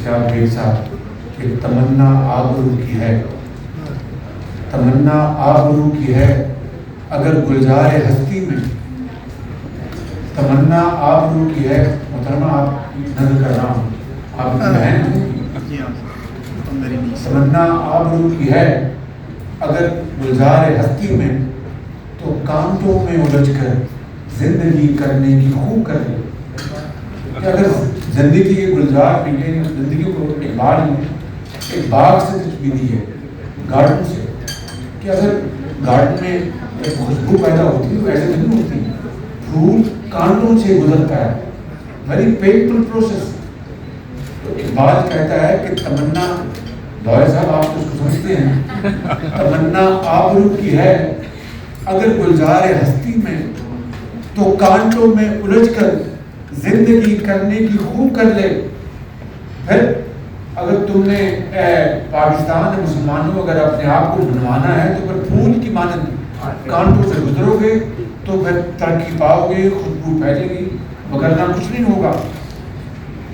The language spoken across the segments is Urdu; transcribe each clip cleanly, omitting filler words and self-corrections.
اشتیاق بھائی صاحب کہ تمنا آبرو کی ہے، تمنا آبرو کی ہے اگر گلزار ہستی میں، تمنا آبرو کی ہے. محترمہ آپ نظر کر رہا ہوں، آپ کی بہن ہیں. تمنا آبرو کی ہے اگر گلزار ہستی میں، تو کانٹوں میں الجھ کر زندگی کرنے کی خوب کر لے. کہ اگر زندگی کے گلزار میں، زندگی کو ایک باغ میں، ایک باغ سے تشبیہ ہے، گارڈن سے، کہ اگر گارڈن میں ایک خوشبو پیدا ہوتی ہے وہ ایسے نہیں ہوتی، پھول کانٹوں سے گزرتا ہے، ویری پینفل پروسیس. تو اقبال کہتا ہے کہ تمنا، دور صاحب آپ اس کو سمجھتے ہیں، تمنا آبرو کی ہے اگر گلزار ہستی میں، تو کانٹوں میں الجھ کر زندگی کرنے کی خوب کر لے. پھر اگر تم نے پاکستان کے مسلمانوں اگر اپنے آپ کو بنوانا ہے تو پھر پھول کی مانند کانٹوں سے گزرو گے تو پھر ترقی پاؤ گے، خوشبو پھیلے گی، وگرنہ کچھ نہیں ہوگا.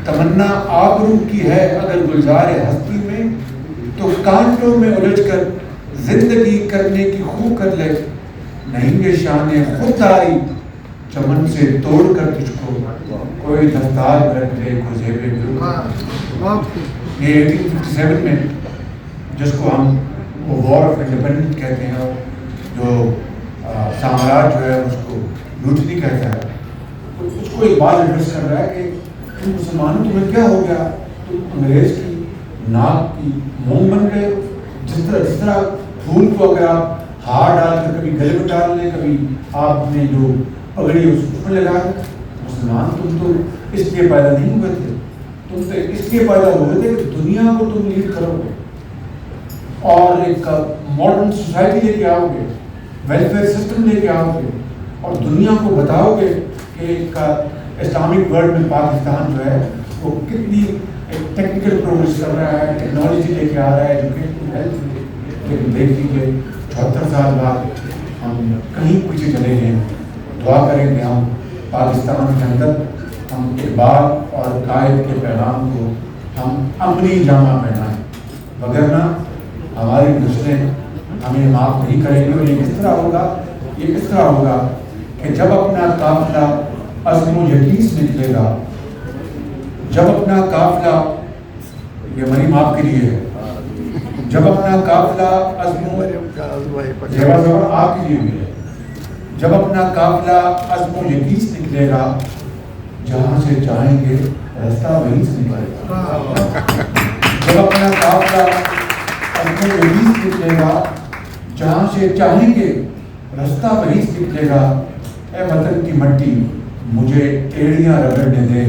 تمنا آبرو کی ہے اگر گلزار ہستی میں، تو کانٹوں میں الجھ کر زندگی کرنے کی خوب کر لے. نہیں یہ شان خودداری چمن سے توڑ کر تجھ کو کوئی دستار رکھ دے کو زیب گلو. یہ 1857 میں جس کو ہم وہ وار آف انڈیپینڈنس کہتے ہیں، جو سامراج جو ہے اس کو لوٹنی کہتا ہے، اس کو ایک بات ایڈریس کر رہا ہے کہ تم مسلمانوں تمہیں کیا ہو گیا، تم انگریز کی ناک کی موم بن گئے. جس طرح پھول کو اگر آپ ہار ڈال کر کبھی گلے میں ڈال لیں، کبھی آپ نے جو پگڑی اس میں لگا، مسلمان تم تو اس لیے پیدا نہیں ہوئے تھے، تم تو اس لیے پیدا ہوئے تھے کہ دنیا کو تم لیڈ کرو گے اور ایک ماڈرن سوسائٹی لے کے آؤ گے، ویلفیئر سسٹم لے کے آؤ گے، اور دنیا کو بتاؤ گے کہ ایک اسلامک ورلڈ میں پاکستان جو ہے وہ کتنی ٹیکنیکل پروگریس کر رہا ہے، ٹیکنالوجی لے کے آ رہا ہے، ایجوکیشن ہیلتھ. لیکن دیکھ لیجیے 74 سال بعد ہم کہیں پیچھے چلے گئے ہیں. دعا کریں کہ ہم پاکستان کے اندر ہم اقبال اور قائد کے پیغام کو ہم اپنی جامہ پہنائیں، وگرنہ ہماری نسلیں ہمیں معاف نہیں کریں گے. اور یہ کس طرح ہوگا؟ یہ کس طرح ہوگا کہ جب اپنا قافلہ عزم و یقین سے نکلے گا، جب اپنا قافلہ، یہ مریم آپ کے لیے ہے، جب اپنا قافلہ عزم و آپ کے لیے بھی ہے، جب اپنا قافلہ عزم و یقین سے نکلے گا، جہاں سے چاہیں گے رستہ وہیں سے نکلے گا. جب اپنا قافلہ عزم و یقین سے نکلے گا، جہاں سے چاہیں گے رستہ وہیں سے نکلے گا. اے وطن کی مٹی مجھے ایڑیاں رگڑنے دے،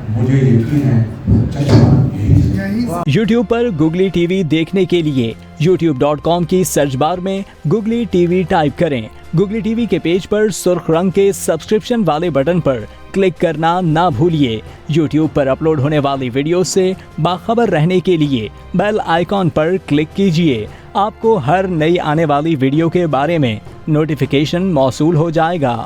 مجھے یقین ہے چشمہ یہی سے. یوٹیوب پر گوگلی ٹی وی دیکھنے کے لیے youtube.com کی سرچ بار میں گوگلی ٹی وی ٹائپ کریں. گوگلی ٹی وی کے پیج پر سرخ رنگ کے سبسکرپشن والے بٹن پر کلک کرنا نہ بھولیے. یوٹیوب پر اپلوڈ ہونے والی ویڈیو سے باخبر رہنے کے لیے بیل آئیکن پر کلک کیجیے. آپ کو ہر نئی آنے والی ویڈیو کے بارے میں نوٹیفیکیشن موصول ہو جائے گا.